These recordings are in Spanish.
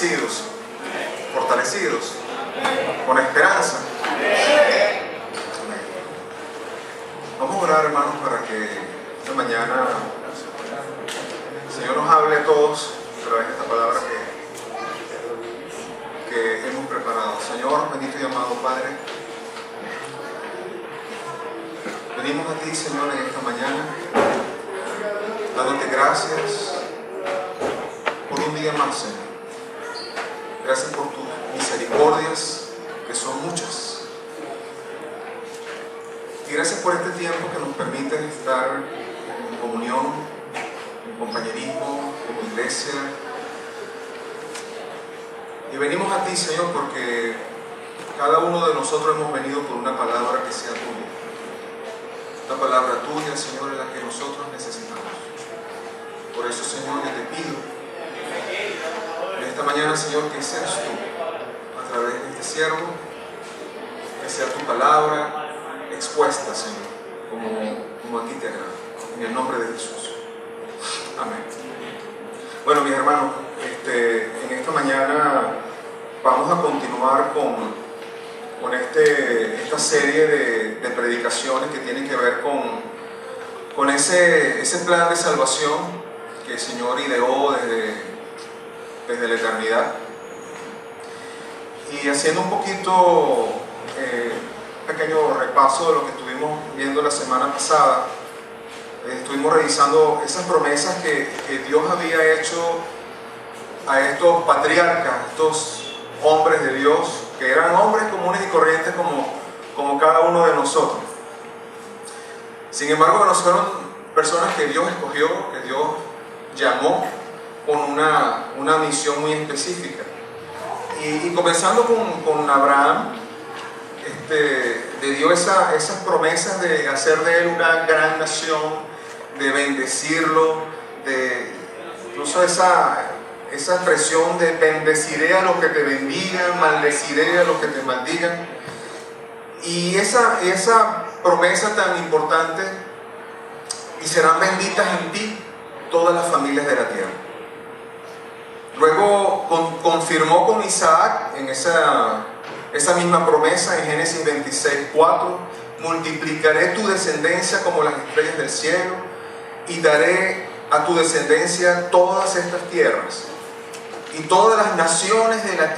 bendecidos, fortalecidos, con esperanza. Vamos a orar, hermanos, para que esta mañana el Señor nos hable a todos a través de esta palabra que hemos preparado. Señor, bendito y amado Padre, venimos a ti, Señor, en esta mañana, dándote gracias por un día más, Señor. Gracias por tus misericordias, que son muchas. Y gracias por este tiempo que nos permite estar en comunión, en compañerismo, como iglesia. Y venimos a ti, Señor, porque cada uno de nosotros hemos venido por una palabra que sea tuya. Una palabra tuya, Señor, es la que nosotros necesitamos. Por eso, Señor, yo te pido en esta mañana, Señor, que seas tú, a través de este siervo, que sea tu palabra expuesta, Señor, como a ti te agrada. En el nombre de Jesús. Amén. Bueno, mis hermanos, en esta mañana vamos a continuar con esta serie de predicaciones que tienen que ver con ese plan de salvación que el Señor ideó desde la eternidad. Y haciendo un poquito pequeño repaso de lo que estuvimos viendo la semana pasada, estuvimos revisando esas promesas que Dios había hecho a estos patriarcas, estos hombres de Dios, que eran hombres comunes y corrientes como cada uno de nosotros. Sin embargo, no fueron personas que Dios escogió, que Dios llamó con una misión muy específica. Y comenzando con Abraham, le dio esas promesas de hacer de él una gran nación, de bendecirlo, incluso esa expresión de bendeciré a los que te bendigan, maldeciré a los que te maldigan. Y esa promesa tan importante: y serán benditas en ti todas las familias de la tierra. Luego confirmó con Isaac en esa misma promesa en Génesis 26:4: multiplicaré tu descendencia como las estrellas del cielo y daré a tu descendencia todas estas tierras, y todas las naciones de la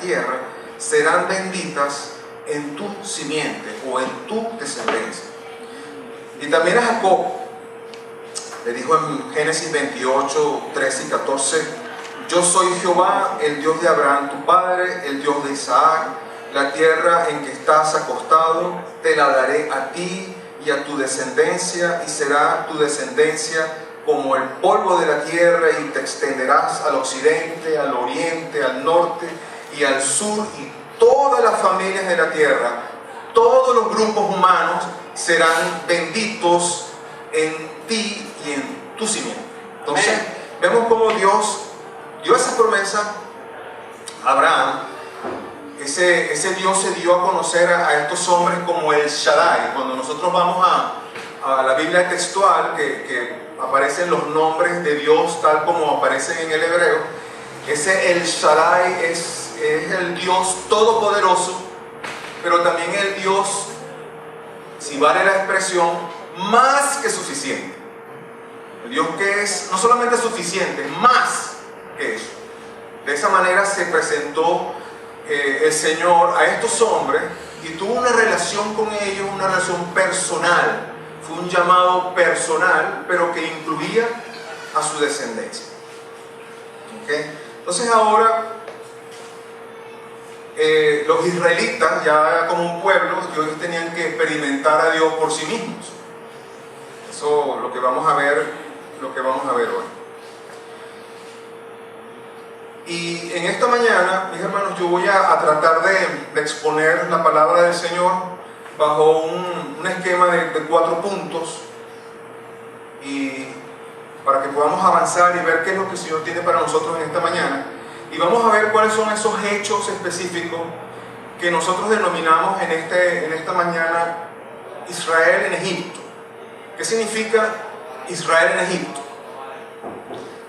tierra serán benditas en tu simiente o en tu descendencia. Y también a Jacob le dijo en Génesis 28, 13 y 14: yo soy Jehová, el Dios de Abraham tu padre, el Dios de Isaac. La tierra en que estás acostado te la daré a ti y a tu descendencia, y será tu descendencia como el polvo de la tierra, y te extenderás al occidente, al oriente, al norte y al sur, y todas las familias de la tierra, todos los grupos humanos serán benditos en ti y en tu simiente. Entonces, vemos cómo Dios dio esa promesa a Abraham. Ese Dios se dio a conocer a estos hombres como el Shaddai. Cuando nosotros vamos a la Biblia textual, que aparecen los nombres de Dios tal como aparecen en el hebreo, el Shaddai es el Dios todopoderoso, pero también el Dios, si vale la expresión, más que suficiente. El Dios que es no solamente suficiente, más que eso. De esa manera se presentó el Señor a estos hombres y tuvo una relación con ellos, una relación personal. Fue un llamado personal, pero que incluía a su descendencia. ¿Okay? Entonces ahora los israelitas, ya como un pueblo, ellos tenían que experimentar a Dios por sí mismos. Eso es lo que vamos a ver hoy. Y en esta mañana, mis hermanos, yo voy a tratar de exponer la palabra del Señor bajo un esquema de 4 puntos, y para que podamos avanzar y ver qué es lo que el Señor tiene para nosotros en esta mañana. Y vamos a ver cuáles son esos hechos específicos que nosotros denominamos en esta mañana Israel en Egipto. ¿Qué significa Israel en Egipto?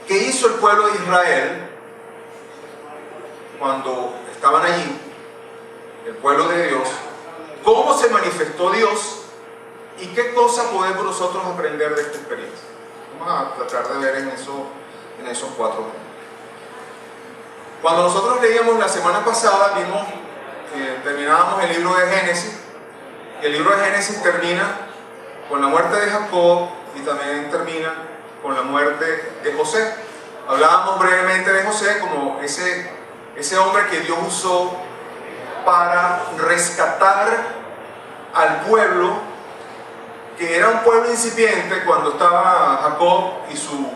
¿Qué hizo el pueblo de Israel cuando estaban allí? El pueblo de Dios. ¿Cómo se manifestó Dios? ¿Y qué cosa podemos nosotros aprender de esta experiencia? Vamos a tratar de ver en esos 4 puntos. Cuando nosotros leíamos la semana pasada, vimos que terminábamos el libro de Génesis. Y el libro de Génesis termina con la muerte de Jacob y también termina con la muerte de José. Hablábamos brevemente de José como ese hombre que Dios usó para rescatar al pueblo, que era un pueblo incipiente cuando estaba Jacob y su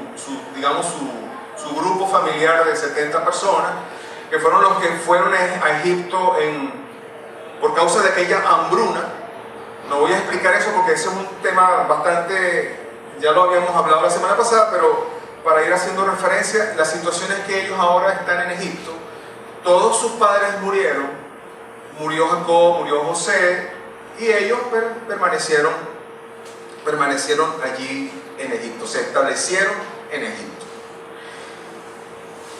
grupo familiar de 70 personas, que fueron los que fueron a Egipto por causa de aquella hambruna. No voy a explicar eso porque ese es un tema bastante, ya lo habíamos hablado la semana pasada, pero para ir haciendo referencia, la situación es que ellos ahora están en Egipto, todos sus padres murieron, murió Jacob, murió José, y ellos permanecieron allí en Egipto, se establecieron en Egipto.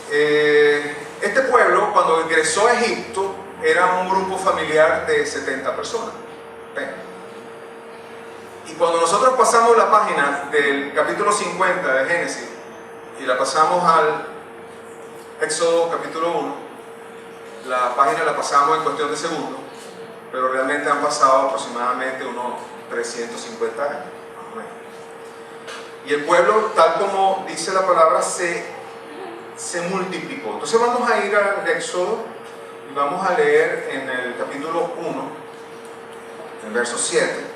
Este pueblo, cuando ingresó a Egipto, era un grupo familiar de 70 personas. Y cuando nosotros pasamos la página del capítulo 50 de Génesis y la pasamos al Éxodo capítulo 1, la página la pasamos en cuestión de segundos, pero realmente han pasado aproximadamente unos 350 años. Y el pueblo, tal como dice la palabra, se multiplicó. Entonces vamos a ir al Éxodo y vamos a leer en el capítulo 1, el verso 7.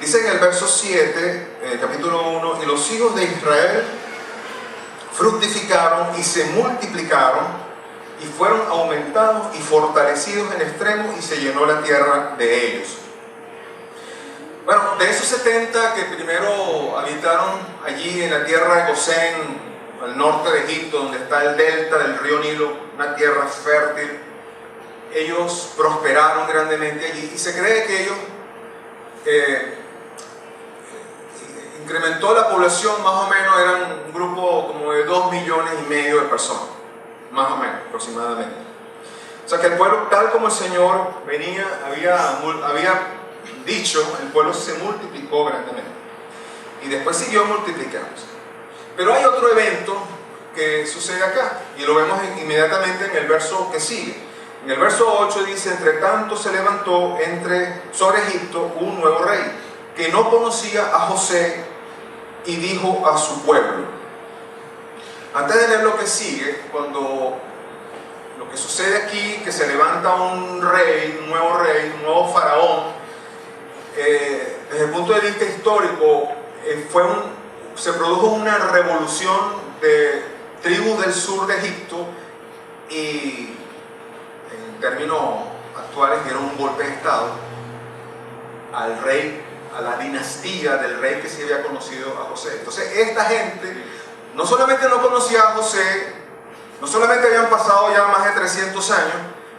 Dice en el verso 7, capítulo 1, y los hijos de Israel fructificaron y se multiplicaron y fueron aumentados y fortalecidos en extremo y se llenó la tierra de ellos. Bueno, de esos 70 que primero habitaron allí en la tierra de Gosén, al norte de Egipto, donde está el delta del río Nilo, una tierra fértil, ellos prosperaron grandemente allí y se cree que ellos incrementó la población, más o menos eran un grupo como de 2,5 millones de personas, más o menos, aproximadamente. O sea que el pueblo, tal como el Señor había dicho, el pueblo se multiplicó grandemente y después siguió multiplicándose. Pero hay otro evento que sucede acá y lo vemos inmediatamente en el verso que sigue. En el verso 8 dice: entre tanto se levantó sobre Egipto un nuevo rey que no conocía a José y dijo a su pueblo. Antes de leer lo que sigue, cuando lo que sucede aquí, que se levanta un nuevo faraón, desde el punto de vista histórico, se produjo una revolución de tribus del sur de Egipto y en términos actuales era un golpe de estado al rey, a la dinastía del rey que se había conocido a José. Entonces esta gente no solamente no conocía a José, no solamente habían pasado ya más de 300 años,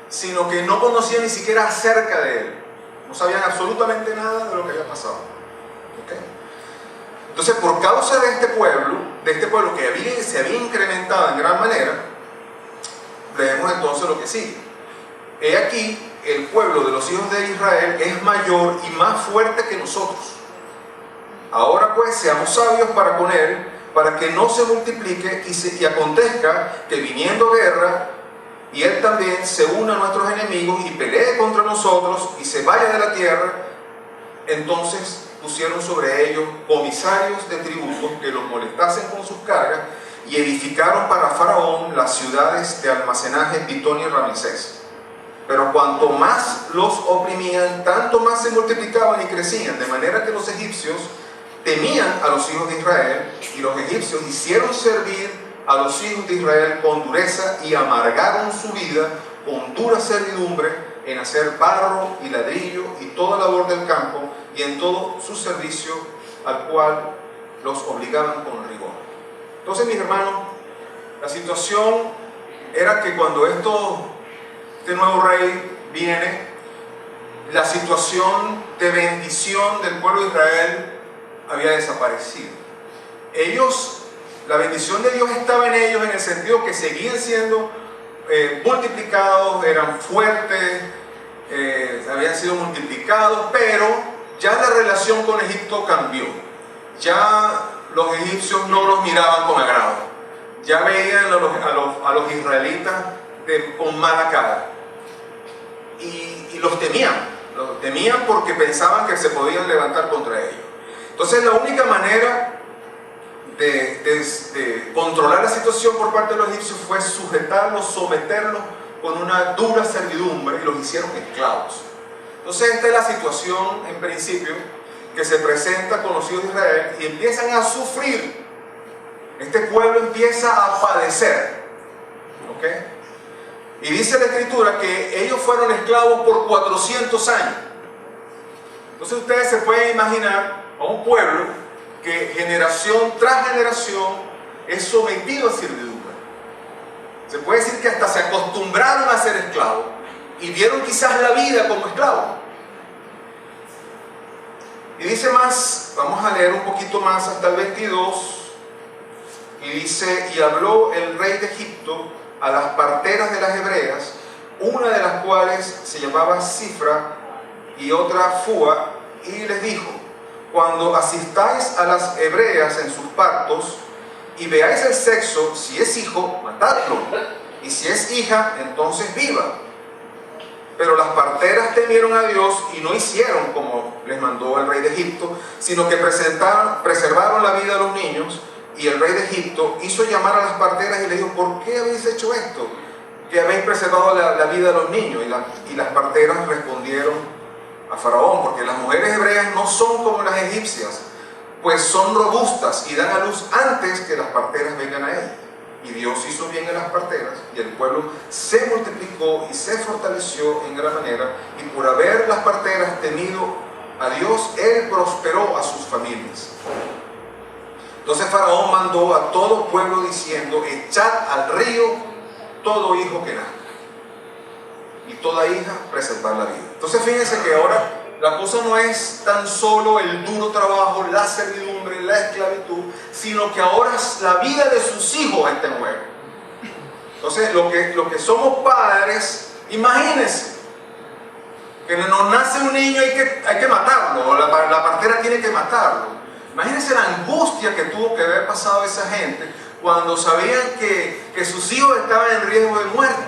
sino que no conocían ni siquiera acerca de él. No sabían absolutamente nada de lo que había pasado. ¿Okay? Entonces, por causa de este pueblo que se había incrementado en gran manera, leemos entonces lo que sigue. He aquí, el pueblo de los hijos de Israel es mayor y más fuerte que nosotros. Ahora pues, seamos sabios para con él, para que no se multiplique y acontezca que viniendo guerra, y él también se una a nuestros enemigos y pelee contra nosotros y se vaya de la tierra. Entonces pusieron sobre ellos comisarios de tributos que los molestasen con sus cargas y edificaron para Faraón las ciudades de almacenaje Pitón y Ramsés. Pero cuanto más los oprimían, tanto más se multiplicaban y crecían, de manera que los egipcios temían a los hijos de Israel, y los egipcios hicieron servir a los hijos de Israel con dureza y amargaron su vida con dura servidumbre en hacer barro y ladrillo y toda labor del campo y en todo su servicio, al cual los obligaban con rigor. Entonces, mis hermanos, la situación era que cuando este nuevo rey viene, la situación de bendición del pueblo de Israel había desaparecido. La bendición de Dios estaba en ellos en el sentido que seguían siendo multiplicados, eran fuertes, habían sido multiplicados, pero ya la relación con Egipto cambió. Ya los egipcios no los miraban con agrado, ya veían a los israelitas con mala cara y los temían porque pensaban que se podían levantar contra ellos. Entonces la única manera de controlar la situación por parte de los egipcios fue sujetarlos, someterlos con una dura servidumbre, y los hicieron esclavos. Entonces esta es la situación en principio que se presenta con los hijos de Israel, y empiezan a sufrir. Este pueblo empieza a padecer, ¿ok? Y dice la Escritura que ellos fueron esclavos por 400 años. Entonces ustedes se pueden imaginar a un pueblo que generación tras generación es sometido a servidumbre. Se puede decir que hasta se acostumbraron a ser esclavos y vieron quizás la vida como esclavos. Y dice más, vamos a leer un poquito más hasta el 22, y dice: y habló el rey de Egipto a las parteras de las hebreas, una de las cuales se llamaba Cifra y otra Fua, y les dijo: cuando asistáis a las hebreas en sus partos y veáis el sexo, si es hijo, matadlo, y si es hija, entonces viva. Pero las parteras temieron a Dios y no hicieron como les mandó el rey de Egipto, sino que preservaron la vida de los niños. Y el rey de Egipto hizo llamar a las parteras y le dijo: ¿por qué habéis hecho esto? Que habéis preservado la vida de los niños. Y las parteras respondieron a Faraón: porque las mujeres hebreas no son como las egipcias, pues son robustas y dan a luz antes que las parteras vengan a ellas. Y Dios hizo bien a las parteras, y el pueblo se multiplicó y se fortaleció en gran manera, y por haber las parteras temido a Dios, Él prosperó a sus familias. Entonces Faraón mandó a todo pueblo diciendo: echad al río todo hijo que nazca, y toda hija preservar la vida. Entonces fíjense que ahora la cosa no es tan solo el duro trabajo, la servidumbre, la esclavitud, sino que ahora la vida de sus hijos está en juego. Entonces lo que somos padres, imagínense que nos nace un niño y hay que matarlo, o la partera tiene que matarlo. Imagínense la angustia que tuvo que haber pasado esa gente cuando sabían que sus hijos estaban en riesgo de muerte.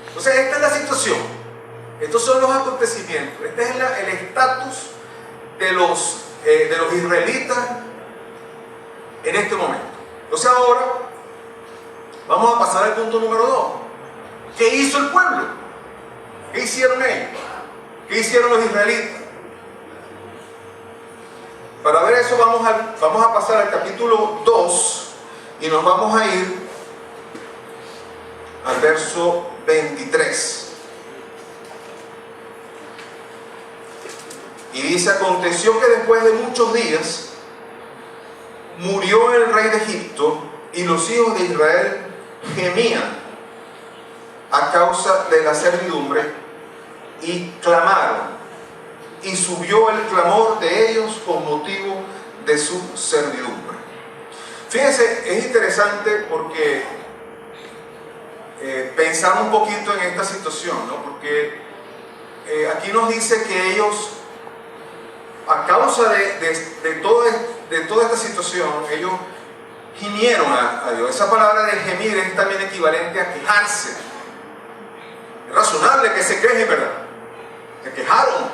Entonces esta es la situación. Estos son los acontecimientos. Este es el estatus de los israelitas en este momento. Entonces ahora vamos a pasar al punto número 2. ¿Qué hizo el pueblo? ¿Qué hicieron ellos? ¿Qué hicieron los israelitas? Para ver eso vamos a pasar al capítulo 2 y nos vamos a ir al verso 23. Y dice: aconteció que después de muchos días murió el rey de Egipto, y los hijos de Israel gemían a causa de la servidumbre y clamaron, y subió el clamor de ellos con motivo de su servidumbre. Fíjense, es interesante porque pensamos un poquito en esta situación, ¿no? Porque aquí nos dice que ellos, a causa de toda esta situación, ellos gimieron a Dios. Esa palabra de gemir es también equivalente a quejarse. Es razonable que se quejen, ¿verdad? Se quejaron,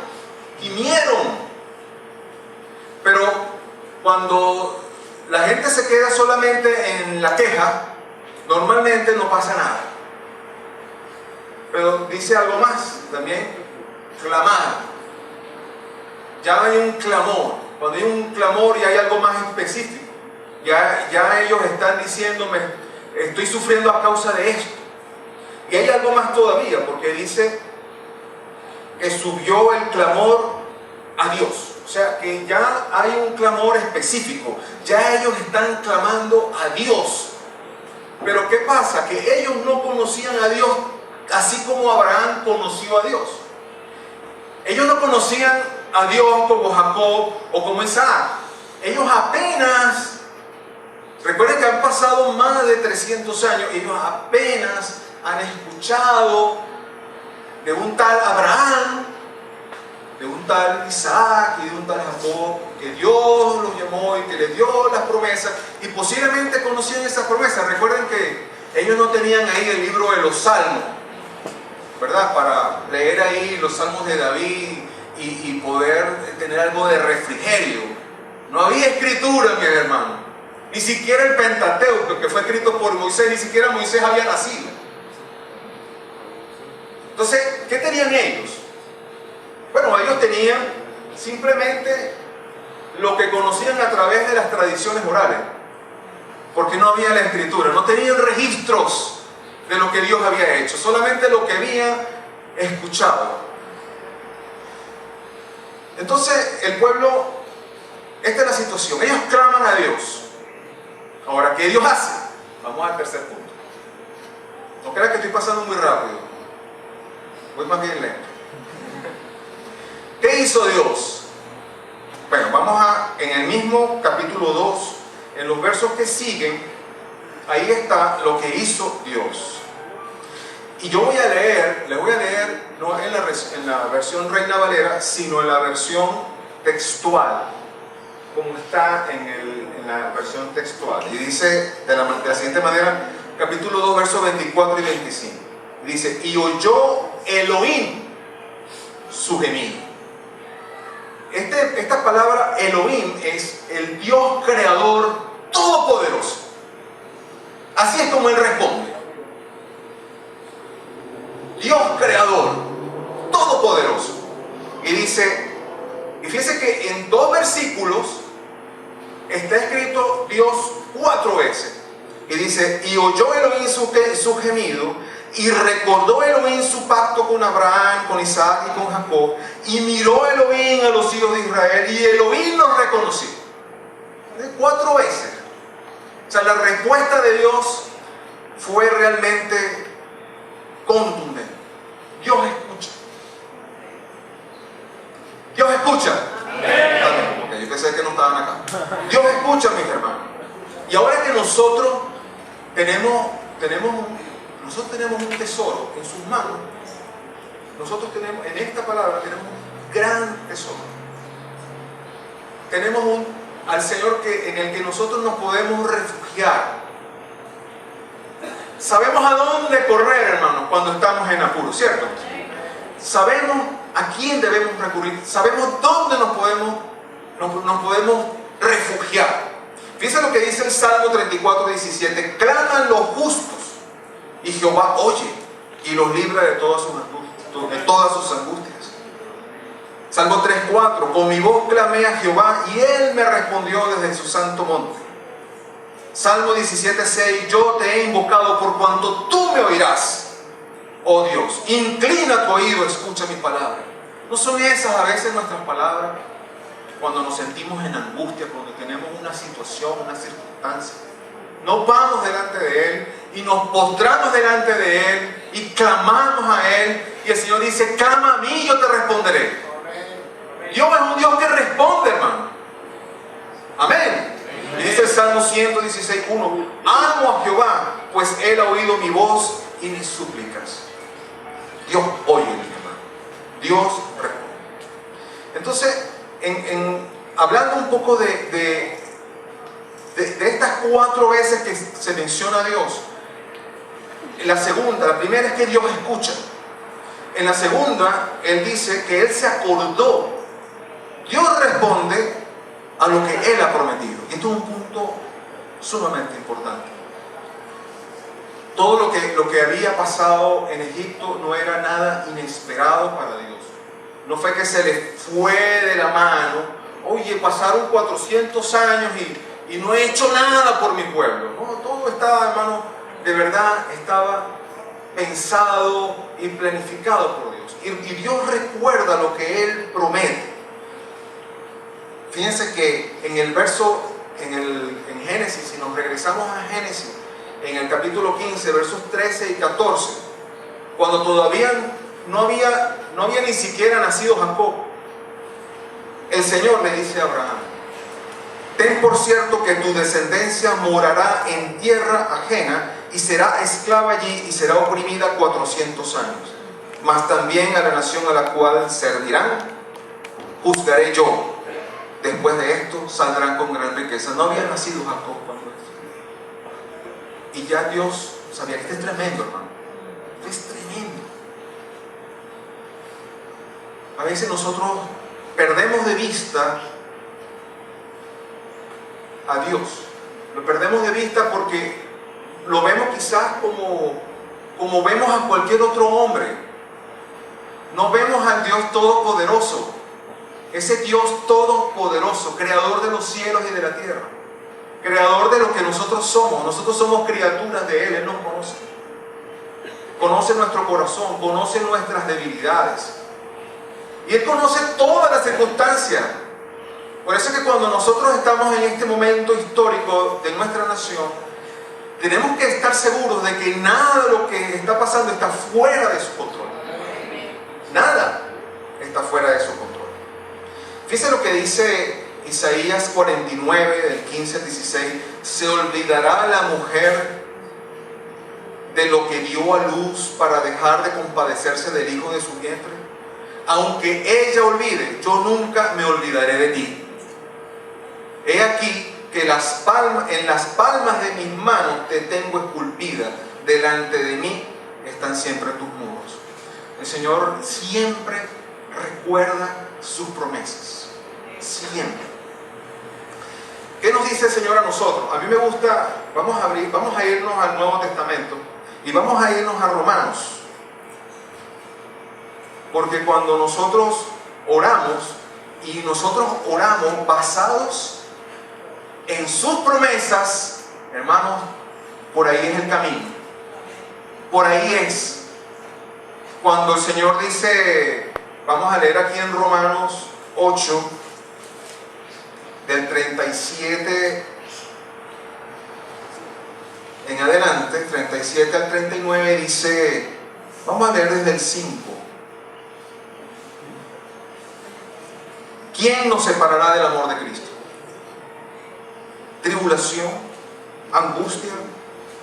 gimieron. Pero cuando la gente se queda solamente en la queja, normalmente no pasa nada. Pero dice algo más también: clamar. Ya hay un clamor. Cuando hay un clamor y hay algo más específico, ya ellos están diciéndome: estoy sufriendo a causa de esto. Y hay algo más todavía, porque dice que subió el clamor a Dios. O sea que ya hay un clamor específico, ya ellos están clamando a Dios. Pero ¿qué pasa? Que ellos no conocían a Dios así como Abraham conoció a Dios. Ellos no conocían a Dios como Jacob o como Isaac. Ellos apenas, recuerden que han pasado más de 300 años, ellos apenas han escuchado de un tal Abraham, de un tal Isaac y de un tal Jacob, que Dios los llamó y que les dio las promesas, y posiblemente conocían esas promesas. Recuerden que ellos no tenían ahí el libro de los Salmos, ¿verdad? Para leer ahí los Salmos de David y poder tener algo de refrigerio. No había escritura, mis hermanos. Ni siquiera el Pentateuco, que fue escrito por Moisés, ni siquiera Moisés había nacido. Entonces, ¿qué tenían ellos? Bueno, ellos tenían simplemente lo que conocían a través de las tradiciones orales, porque no había la escritura, no tenían registros de lo que Dios había hecho, solamente lo que habían escuchado. Entonces, el pueblo, esta es la situación, ellos claman a Dios. Ahora, ¿qué Dios hace? Vamos al tercer punto. No crean que estoy pasando muy rápido, voy más bien lento. ¿Qué hizo Dios? Bueno, vamos en el mismo capítulo 2, en los versos que siguen, ahí está lo que hizo Dios. Y yo les voy a leer no en la versión Reina Valera, sino en la versión textual, como está en la versión textual. Y dice de la siguiente manera, capítulo 2, versos 24 y 25. Dice, y oyó Elohim su gemido. Esta palabra Elohim es el Dios creador todopoderoso. Así es como Él responde. Dios creador todopoderoso. Y dice, y fíjense que en 2 versículos está escrito Dios 4 veces. Y dice, y oyó Elohim su gemido, y recordó Elohim su pacto con Abraham, con Isaac y con Jacob, y miró Elohim a los hijos de Israel, y Elohim los reconoció. 4 veces. O sea, la respuesta de Dios fue realmente contundente. Dios escucha. Dios escucha. Amén. Okay, yo pensé que no estaban acá. Dios escucha, mis hermanos. Y ahora que nosotros tenemos un tesoro en sus manos, nosotros tenemos, en esta palabra tenemos un gran tesoro. Tenemos al Señor en el que nosotros nos podemos refugiar. Sabemos a dónde correr, hermanos, cuando estamos en apuro, ¿cierto? Sabemos a quién debemos recurrir, sabemos dónde nos podemos refugiar. Fíjense lo que dice el Salmo 34, 17. Claman los justos y Jehová oye y los libra de todas sus angustias. Salmo 3:4. Con mi voz clamé a Jehová y Él me respondió desde su santo monte. Salmo 17:6. Yo te he invocado por cuanto tú me oirás, oh Dios. Inclina tu oído, escucha mi palabra. ¿No son esas a veces nuestras palabras? Cuando nos sentimos en angustia, cuando tenemos una situación, una circunstancia, nos vamos delante de Él y nos postramos delante de Él y clamamos a Él, y el Señor dice, clama a mí y yo te responderé. Dios es un Dios que responde, hermano. Amén. Y dice el Salmo 116:1, amo a Jehová, pues Él ha oído mi voz y mis súplicas. Dios oye, mi hermano. Dios responde. Entonces, hablando un poco de estas 4 veces que se menciona a Dios, la primera es que Dios escucha. En la segunda, Él dice que Él se acordó. Dios responde a lo que Él ha prometido. Y esto es un punto sumamente importante. Todo lo que había pasado en Egipto no era nada inesperado para Dios. No fue que se le fue de la mano. Oye, pasaron 400 años y no he hecho nada por mi pueblo. No, todo estaba, hermano, de verdad estaba pensado y planificado por Dios. Y Dios recuerda lo que Él promete. fíjense que en el verso, en Génesis, si nos regresamos a Génesis, en el capítulo 15, versos 13 y 14, cuando todavía no había ni siquiera nacido Jacob, el Señor le dice a Abraham: ten por cierto que tu descendencia morará en tierra ajena y será esclava allí y será oprimida 400 años. Mas también a la nación a la cual servirán juzgaré yo. Después de esto saldrán con gran riqueza. No había nacido Jacob cuando esto. Y ya Dios sabía. Esto es tremendo, hermano. Esto es tremendo. A veces nosotros perdemos de vista a Dios. Lo perdemos de vista porque lo vemos quizás como vemos a cualquier otro hombre. No vemos al Dios todopoderoso. Ese Dios todopoderoso, creador de los cielos y de la tierra, creador de lo que nosotros somos. Nosotros somos criaturas de Él. Él nos conoce. Conoce nuestro corazón, conoce nuestras debilidades. Y Él conoce todas las circunstancias. Por eso es que cuando nosotros estamos en este momento histórico de nuestra nación, tenemos que estar seguros de que nada de lo que está pasando está fuera de su control. Nada está fuera de su control. Fíjense lo que dice Isaías 49, del 15 al 16. ¿Se olvidará la mujer de lo que dio a luz para dejar de compadecerse del hijo de su vientre? Aunque ella olvide, yo nunca me olvidaré de ti. He aquí que en las palmas de mis manos te tengo esculpida, delante de mí están siempre tus muros. El Señor siempre recuerda sus promesas, siempre. ¿Qué nos dice el Señor a nosotros? A mí me gusta, vamos a irnos al Nuevo Testamento y vamos a irnos a Romanos. Porque cuando nosotros oramos, y nosotros oramos basados en sus promesas, hermanos, por ahí es el camino. Por ahí es. Cuando el Señor dice, vamos a leer aquí en Romanos 8, del 37 en adelante, 37 al 39, dice, vamos a leer desde el 5. ¿Quién nos separará del amor de Cristo? Tribulación, angustia,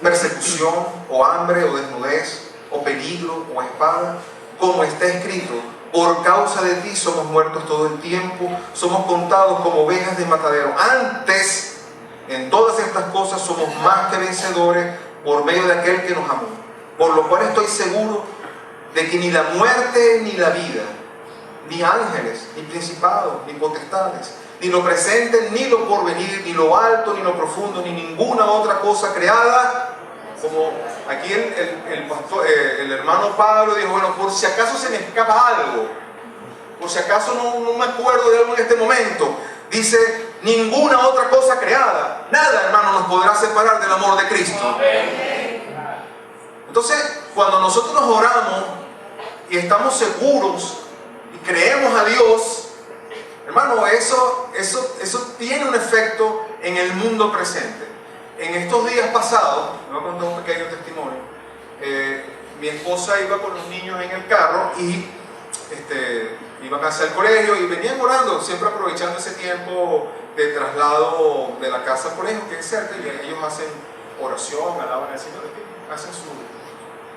persecución, o hambre, o desnudez, o peligro, o espada, como está escrito: por causa de ti somos muertos todo el tiempo, somos contados como ovejas de matadero. Antes, en todas estas cosas somos más que vencedores por medio de aquel que nos amó. Por lo cual estoy seguro de que ni la muerte ni la vida, ni ángeles, ni principados, ni potestades, ni lo presente, ni lo porvenir, ni lo alto, ni lo profundo, ni ninguna otra cosa creada, como aquí el hermano Pablo dijo, bueno, por si acaso se me escapa algo, por si acaso no me acuerdo de algo en este momento, dice, ninguna otra cosa creada, nada, hermano, nos podrá separar del amor de Cristo. Entonces, cuando nosotros oramos y estamos seguros y creemos a Dios, hermano, eso tiene un efecto en el mundo presente. En estos días pasados, me voy a contar un pequeño testimonio. Mi esposa iba con los niños en el carro y iban hacia el colegio y venían orando, siempre aprovechando ese tiempo de traslado de la casa al colegio, que es cerca, y ellos hacen oración, alaban al Señor, hacen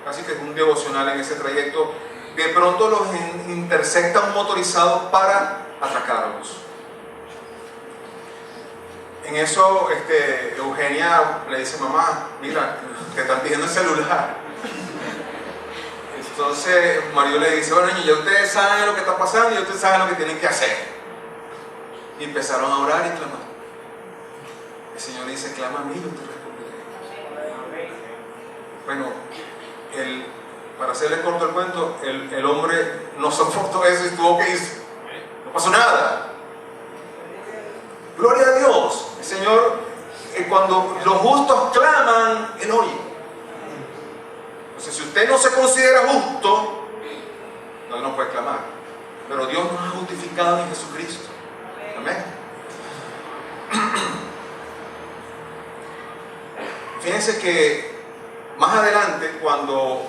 casi que un devocional en ese trayecto. De pronto los intercepta un motorizado para atacarlos. En eso Eugenia le dice, mamá, mira, te están pidiendo el celular. Entonces Mario le dice, bueno, niños, ya ustedes saben lo que está pasando y ustedes saben lo que tienen que hacer. Y empezaron a orar y clamar. El Señor dice, clama a mí, yo te responderé. Bueno, para hacerle corto el cuento, el hombre no soportó eso y tuvo que irse. No pasó nada. Gloria a Dios. El Señor, cuando los justos claman, Él oye. Entonces, si usted no se considera justo, no puede clamar. Pero Dios nos ha justificado en Jesucristo. Amén. fíjense que más adelante, cuando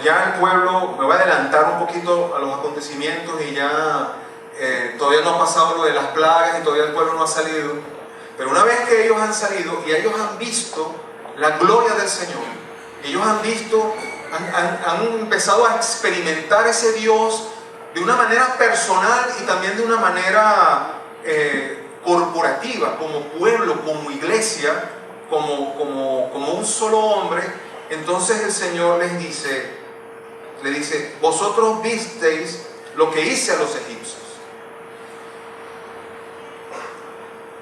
ya el pueblo, me voy a adelantar un poquito a los acontecimientos y ya todavía no ha pasado lo de las plagas y todavía el pueblo no ha salido, pero una vez que ellos han salido y ellos han visto la gloria del Señor, ellos han visto, han empezado a experimentar ese Dios de una manera personal y también de una manera corporativa, como pueblo, como iglesia, como un solo hombre. Entonces el Señor le dice, vosotros visteis lo que hice a los egipcios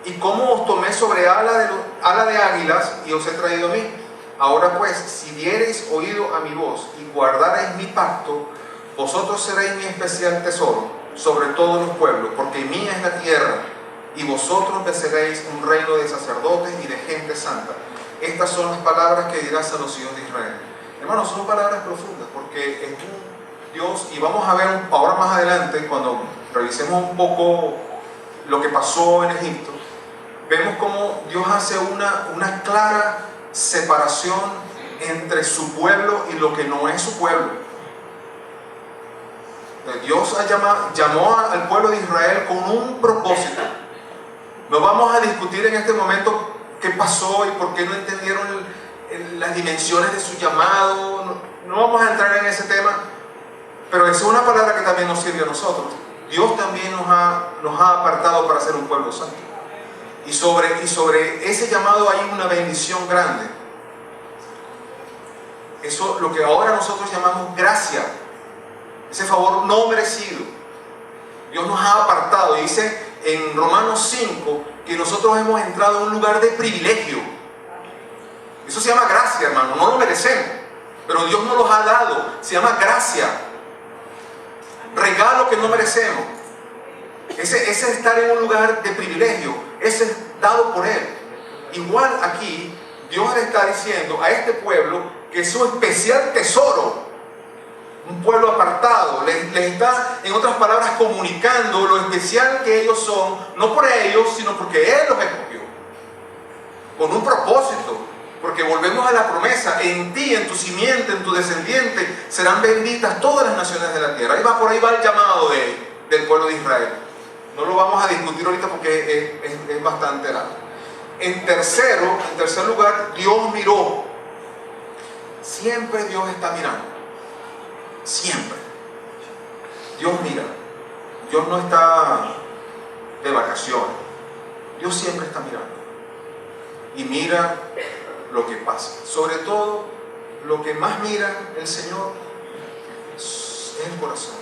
y cómo os tomé sobre ala de águilas y os he traído a mí. Ahora pues, si diereis oído a mi voz y guardareis mi pacto, vosotros seréis mi especial tesoro sobre todos los pueblos, porque mía es la tierra, y vosotros me seréis un reino de sacerdotes y de gente santa. Estas son las palabras que dirás a los hijos de Israel. Hermanos, son palabras profundas, porque es un Dios, y vamos a ver ahora más adelante, cuando revisemos un poco lo que pasó en Egipto, vemos cómo Dios hace una clara separación entre su pueblo y lo que no es su pueblo. Dios llamó al pueblo de Israel con un propósito. No vamos a discutir en este momento qué pasó y por qué no entendieron las dimensiones de su llamado. No vamos a entrar en ese tema, pero esa es una palabra que también nos sirve a nosotros. Dios también nos ha apartado para ser un pueblo santo. Y sobre ese llamado hay una bendición grande. Eso, lo que ahora nosotros llamamos gracia, ese favor no merecido. Dios nos ha apartado, y dice en Romanos 5 que nosotros hemos entrado en un lugar de privilegio. Eso se llama gracia, hermano, no lo merecemos, pero Dios nos los ha dado, se llama gracia, regalo que no merecemos. Ese es estar en un lugar de privilegio, ese es dado por Él. Igual aquí, Dios le está diciendo a este pueblo que es su especial tesoro, un pueblo apartado. Les está, en otras palabras, comunicando lo especial que ellos son, no por ellos, sino porque Él los escogió, con un propósito. Porque volvemos a la promesa: en ti, en tu simiente, en tu descendiente, serán benditas todas las naciones de la tierra. Por ahí va el llamado del pueblo de Israel. No lo vamos a discutir ahorita porque es bastante largo. En tercer lugar, Dios miró. Siempre Dios está mirando. Siempre. Dios mira. Dios no está de vacaciones. Dios siempre está mirando. Y mira lo que pasa. Sobre todo, lo que más mira el Señor es el corazón.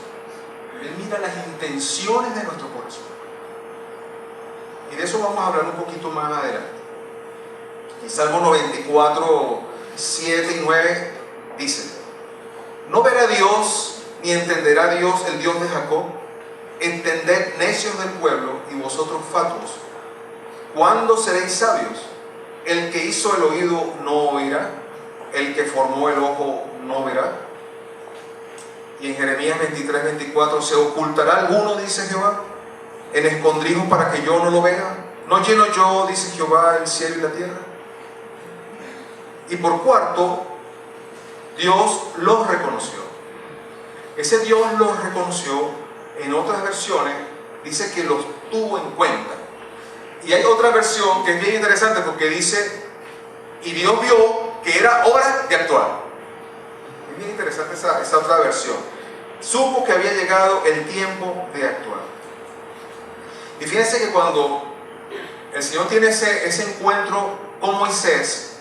Él mira las intenciones de nuestro corazón. Y de eso vamos a hablar un poquito más adelante. En Salmo 94, 7 y 9 dice: no verá Dios, ni entenderá Dios, el Dios de Jacob. Entended, necios del pueblo, y vosotros fatuos. ¿Cuándo seréis sabios? El que hizo el oído no oirá, el que formó el ojo no verá. Y en Jeremías 23, 24, ¿se ocultará alguno, dice Jehová, en escondrijos para que yo no lo vea? ¿No lleno yo, dice Jehová, el cielo y la tierra? Y por cuarto, Dios los reconoció. Ese Dios los reconoció, en otras versiones, dice que los tuvo en cuenta. Y hay otra versión que es bien interesante porque dice: y Dios vio que era hora de actuar. Es bien interesante esa otra versión. Supo que había llegado el tiempo de actuar. Y fíjense que cuando el Señor tiene ese encuentro con Moisés,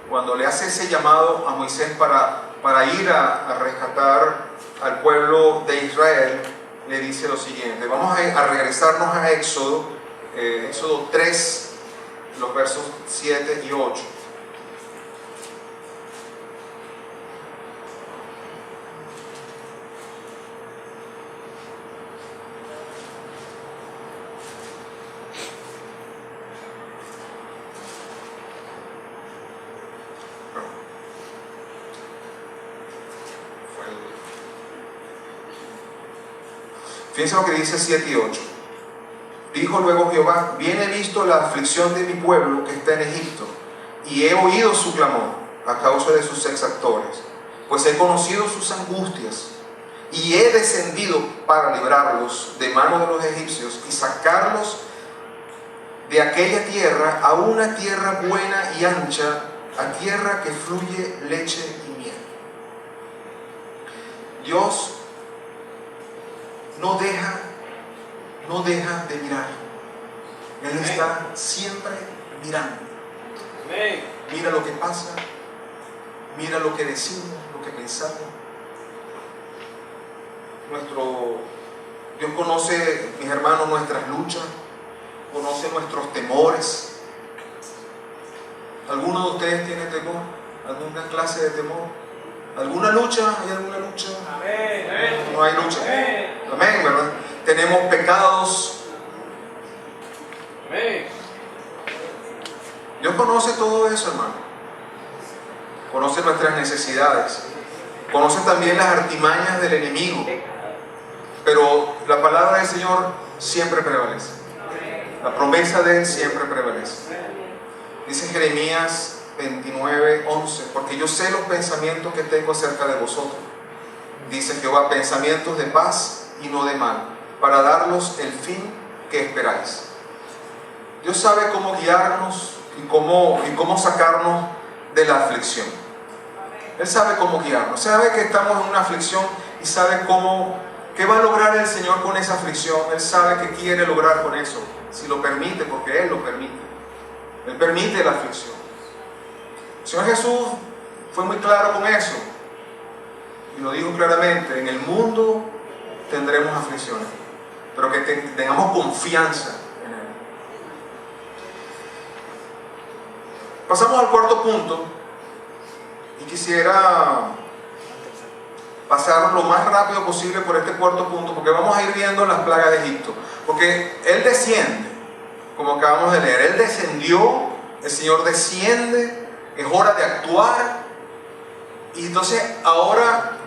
cuando le hace ese llamado a Moisés para ir a rescatar al pueblo de Israel, le dice lo siguiente. Vamos a regresarnos a Éxodo 3, los versos 7 y 8. Fíjense lo que dice 7 y 8. Dijo luego Jehová: bien he visto la aflicción de mi pueblo que está en Egipto, y he oído su clamor a causa de sus exactores, pues he conocido sus angustias y he descendido para librarlos de mano de los egipcios y sacarlos de aquella tierra a una tierra buena y ancha, a tierra que fluye leche y miel. Dios no deja de mirar. Él está siempre mirando. Mira lo que pasa, mira lo que decimos, lo que pensamos. Dios conoce, mis hermanos, nuestras luchas, conoce nuestros temores. ¿Alguno de ustedes tiene temor? ¿Alguna clase de temor? ¿Alguna lucha? ¿Hay alguna lucha? Amén. No hay lucha. Amén, ¿verdad? Tenemos pecados. Amén. Dios conoce todo eso, hermano. Conoce nuestras necesidades. Conoce también las artimañas del enemigo. Pero la palabra del Señor siempre prevalece. La promesa de Él siempre prevalece. Dice Jeremías 29:11, porque yo sé los pensamientos que tengo acerca de vosotros. Dice Jehová, pensamientos de paz y no de mal, para darlos el fin que esperáis. Dios sabe cómo guiarnos y cómo sacarnos de la aflicción. Él sabe cómo guiarnos, sabe que estamos en una aflicción y sabe qué va a lograr el Señor con esa aflicción. Él sabe qué quiere lograr con eso, si lo permite, porque Él lo permite. Él permite la aflicción. El Señor Jesús fue muy claro con eso y lo dijo claramente: en el mundo tendremos aflicciones, pero que tengamos confianza en Él. Pasamos al cuarto punto y quisiera pasar lo más rápido posible por este cuarto punto, porque vamos a ir viendo las plagas de Egipto. Porque Él desciende, como acabamos de leer, Él descendió, el Señor desciende, es hora de actuar. Y entonces ahora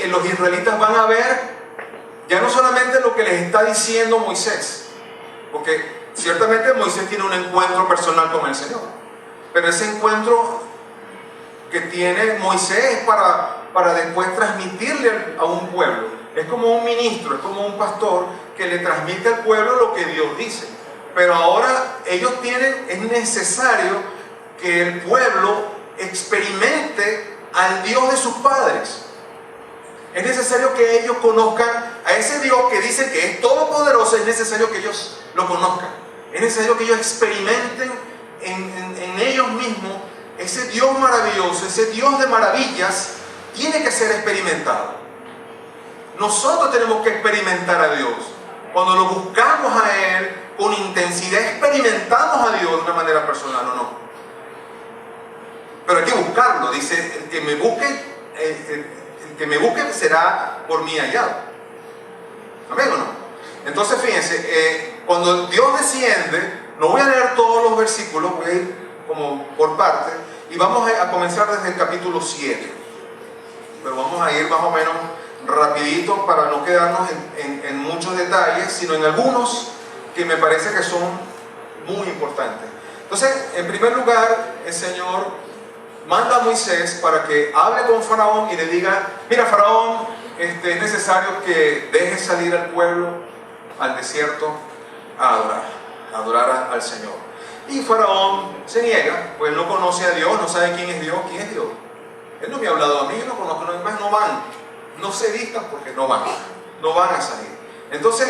los israelitas van a ver ya no solamente lo que les está diciendo Moisés, porque ciertamente Moisés tiene un encuentro personal con el Señor, pero ese encuentro que tiene Moisés es para después transmitirle a un pueblo. Es como un ministro, es como un pastor que le transmite al pueblo lo que Dios dice. Pero ahora es necesario que el pueblo experimente al Dios de sus padres. Es necesario que ellos conozcan a ese Dios que dice que es todopoderoso. Es necesario que ellos lo conozcan. Es necesario que ellos experimenten en ellos mismos ese Dios maravilloso, ese Dios de maravillas. Tiene que ser experimentado. Nosotros tenemos que experimentar a Dios. Cuando lo buscamos a Él con intensidad, experimentamos a Dios de una manera personal, ¿o no? Pero hay que buscarlo. Dice: el que me busque será por mí hallado. ¿Amén o no? Entonces fíjense, cuando Dios desciende, no voy a leer todos los versículos, voy a ir como por partes, y vamos a comenzar desde el capítulo 7. Pero vamos a ir más o menos rapidito para no quedarnos en muchos detalles, sino en algunos que me parece que son muy importantes. Entonces, en primer lugar, el Señor manda a Moisés para que hable con Faraón y le diga: mira, Faraón, es necesario que dejes salir al pueblo al desierto a adorar al Señor. Y Faraón se niega, pues no conoce a Dios, no sabe quién es Dios. ¿Quién es Dios? Él no me ha hablado a mí, yo no conozco, no, más no van, no se vistan porque no van a salir. Entonces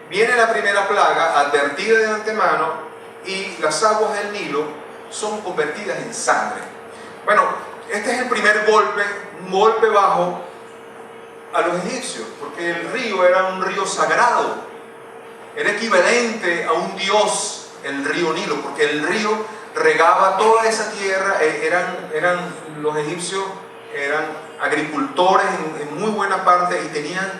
viene la primera plaga advertida de antemano y las aguas del Nilo son convertidas en sangre. Bueno, este es el primer golpe, un golpe bajo a los egipcios, porque el río era un río sagrado, era equivalente a un dios, el río Nilo, porque el río regaba toda esa tierra. Los egipcios eran agricultores en muy buena parte y tenían,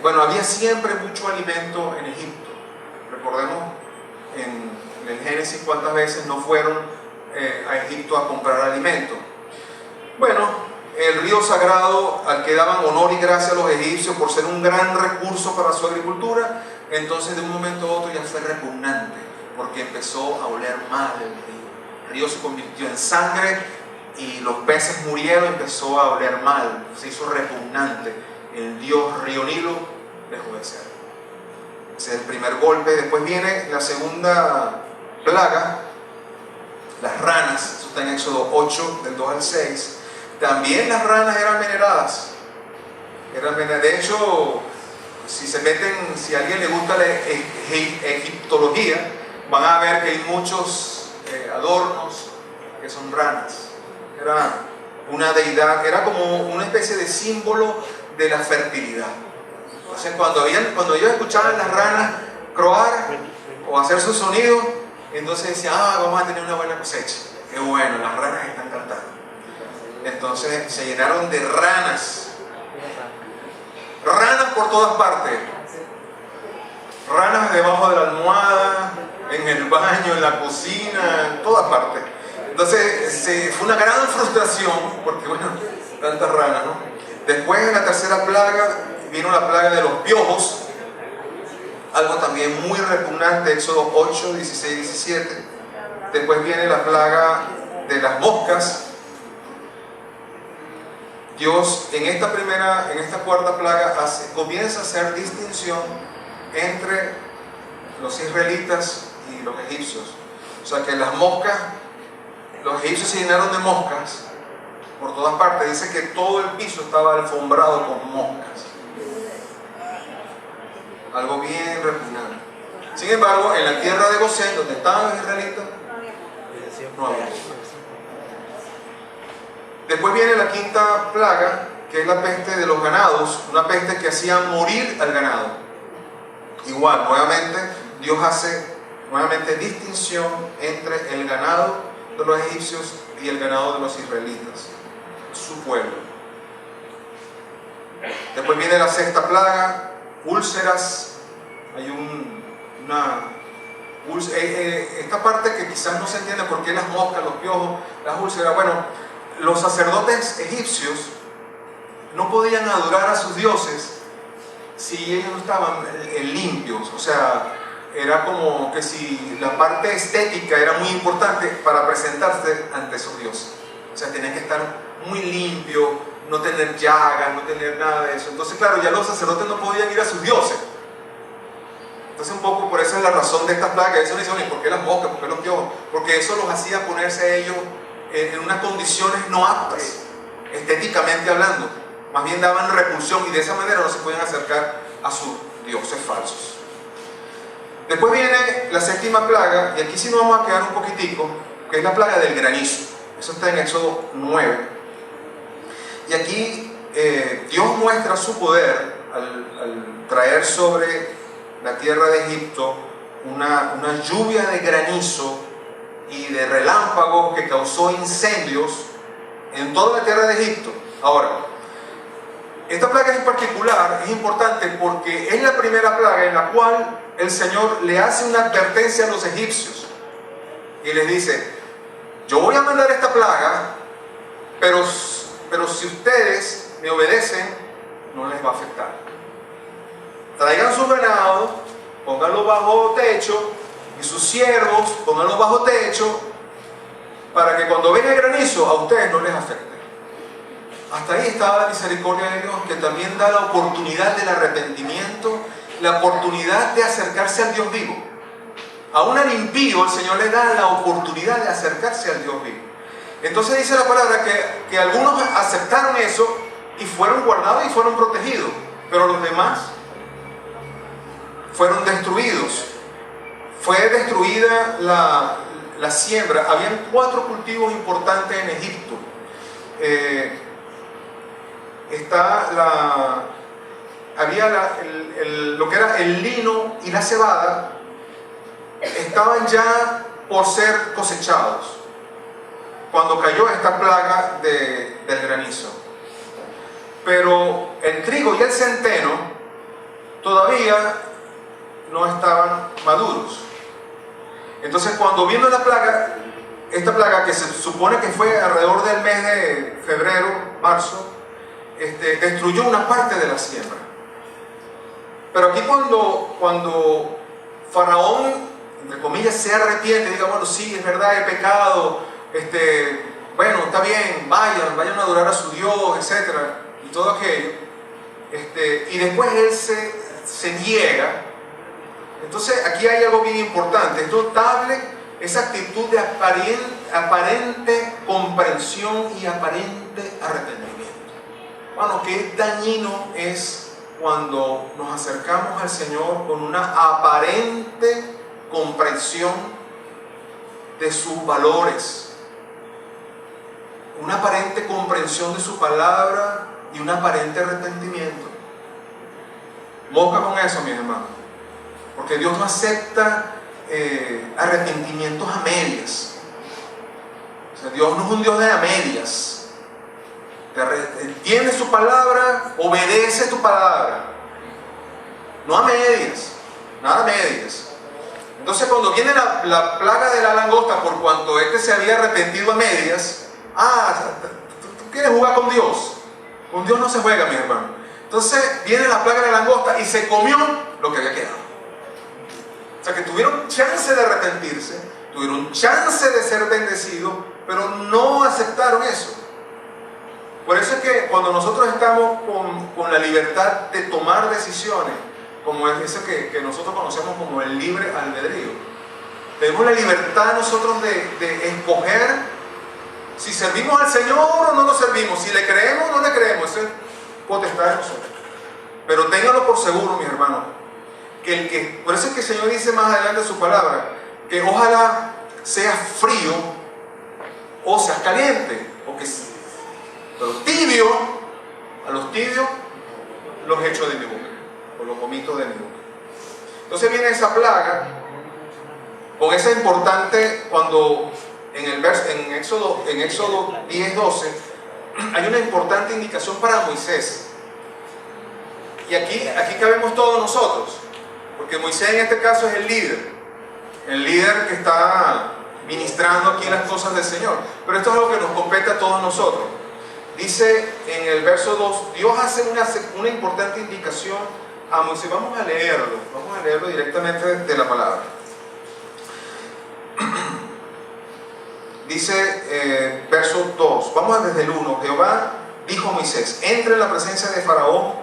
había siempre mucho alimento en Egipto. Recordemos en el Génesis cuántas veces no fueron a Egipto a comprar alimento. Bueno, el río sagrado al que daban honor y gracia a los egipcios por ser un gran recurso para su agricultura, entonces de un momento a otro ya fue repugnante porque empezó a oler mal el río. El río se convirtió en sangre y los peces murieron, empezó a oler mal, se hizo repugnante. El dios río Nilo dejó de ser. Ese es el primer golpe. Después viene la segunda plaga, las ranas. Eso está en Éxodo 8, del 2 al 6. También las ranas eran veneradas. De hecho, si a alguien le gusta la egiptología, van a ver que hay muchos adornos que son ranas. Era una deidad, era como una especie de símbolo de la fertilidad. Entonces cuando ellos escuchaban las ranas croar o hacer su sonido, entonces decían, vamos a tener una buena cosecha. Qué bueno, las ranas están cantando. Entonces se llenaron de ranas. Ranas por todas partes. Ranas debajo de la almohada, en el baño, en la cocina, en todas partes. Entonces fue una gran frustración, porque bueno, tantas ranas, ¿no? Después en la tercera plaga vino la plaga de los piojos, algo también muy repugnante, Éxodo 8, 16, 17. Después viene la plaga de las moscas. Dios en esta cuarta plaga comienza a hacer distinción entre los israelitas y los egipcios. O sea que las moscas, los egipcios se llenaron de moscas por todas partes. Dice que todo el piso estaba alfombrado con moscas. Algo bien repugnante. Sin embargo, en la tierra de Gosén, donde estaban los israelitas, no había. Después viene la quinta plaga, que es la peste de los ganados, una peste que hacía morir al ganado. Igual, nuevamente, Dios hace distinción entre el ganado de los egipcios y el ganado de los israelitas, su pueblo. Después viene la sexta plaga, úlceras. Hay esta parte que quizás no se entiende por qué las moscas, los piojos, las úlceras. Bueno, los sacerdotes egipcios no podían adorar a sus dioses si ellos no estaban limpios. O sea, era como que si la parte estética era muy importante para presentarse ante esos dioses. O sea, tenían que estar muy limpio, no tener llagas, no tener nada de eso. Entonces, claro, ya los sacerdotes no podían ir a sus dioses. Entonces, un poco por eso es la razón de esta plaga. Eso le dicen, ¿por qué las moscas? ¿Por qué los piojos? Porque eso los hacía ponerse a ellos en unas condiciones no aptas, estéticamente hablando. Más bien daban repulsión y de esa manera no se podían acercar a sus dioses falsos. Después viene la séptima plaga, y aquí sí nos vamos a quedar un poquitico, que es la plaga del granizo. Eso está en Éxodo 9. Y aquí Dios muestra su poder al traer sobre la tierra de Egipto una lluvia de granizo y de relámpagos que causó incendios en toda la tierra de Egipto. Ahora, esta plaga en particular es importante porque es la primera plaga en la cual el Señor le hace una advertencia a los egipcios y les dice: yo voy a mandar esta plaga, pero si ustedes me obedecen, no les va a afectar. Traigan su ganado, pónganlo bajo techo, y sus siervos, pónganlos bajo techo, para que cuando venga el granizo a ustedes no les afecte. Hasta ahí estaba la misericordia de Dios, que también da la oportunidad del arrepentimiento, la oportunidad de acercarse al Dios vivo. Aún al impío el Señor le da la oportunidad de acercarse al Dios vivo. Entonces dice la palabra que algunos aceptaron eso y fueron guardados y fueron protegidos, pero los demás fueron destruidos. Fue destruida la siembra. Habían 4 cultivos importantes en Egipto. Lo que era el lino y la cebada estaban ya por ser cosechados cuando cayó esta plaga del granizo. Pero el trigo y el centeno todavía no estaban maduros. Entonces, cuando vino esta plaga que se supone que fue alrededor del mes de febrero, marzo, destruyó una parte de la siembra. Pero aquí cuando Faraón entre comillas, se arrepiente, diga, bueno, sí, es verdad, he pecado, bueno, está bien, vayan a adorar a su Dios, etc. Y todo aquello. Y después él se niega. Entonces aquí hay algo bien importante. Es notable esa actitud de aparente comprensión y aparente arrepentimiento. Bueno, qué dañino es cuando nos acercamos al Señor con una aparente comprensión de sus valores, una aparente comprensión de su palabra y un aparente arrepentimiento. Mosca con eso, mis hermanos, porque Dios no acepta arrepentimientos a medias. O sea, Dios no es un Dios de a medias. Entiende su palabra, obedece tu palabra, no a medias, nada a medias. Entonces cuando viene la plaga de la langosta, por cuanto se había arrepentido a medias, tú quieres jugar con Dios no se juega, mi hermano. Entonces viene la plaga de la langosta y se comió lo que había quedado. O sea que tuvieron chance de arrepentirse, tuvieron chance de ser bendecidos, pero no aceptaron eso. Por eso es que cuando nosotros estamos con la libertad de tomar decisiones, como es eso que nosotros conocemos como el libre albedrío, tenemos la libertad nosotros de escoger si servimos al Señor o no lo servimos, si le creemos o no le creemos. Eso es potestad de nosotros. Pero ténganlo por seguro, mis hermanos, por eso es que el Señor dice más adelante en su palabra, que ojalá seas frío o seas caliente, pero tibio, a los tibios los echo de mi boca, o los vomito de mi boca. Entonces viene esa plaga, con esa importante, cuando en Éxodo 10:12, hay una importante indicación para Moisés. Y aquí cabemos todos nosotros, porque Moisés en este caso es el líder que está ministrando aquí las cosas del Señor. Pero esto es lo que nos compete a todos nosotros. Dice en el verso 2, Dios hace una importante indicación a Moisés. Vamos a leerlo directamente de la palabra. Dice verso 2, vamos desde el 1. Jehová dijo a Moisés: entra en la presencia de Faraón,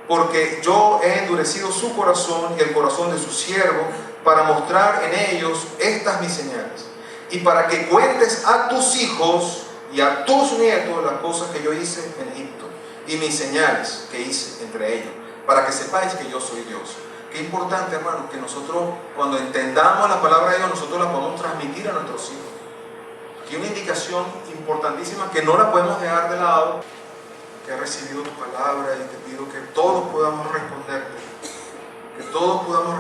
porque yo he endurecido su corazón y el corazón de su siervo, para mostrar en ellos estas mis señales, y para que cuentes a tus hijos y a tus nietos las cosas que yo hice en Egipto, y mis señales que hice entre ellos, para que sepáis que yo soy Dios. Qué importante, hermanos, que nosotros, cuando entendamos la palabra de Dios, nosotros la podemos transmitir a nuestros hijos. Aquí una indicación importantísima que no la podemos dejar de lado, que he recibido tu palabra, y te pido que todos podamos responderte, que todos podamos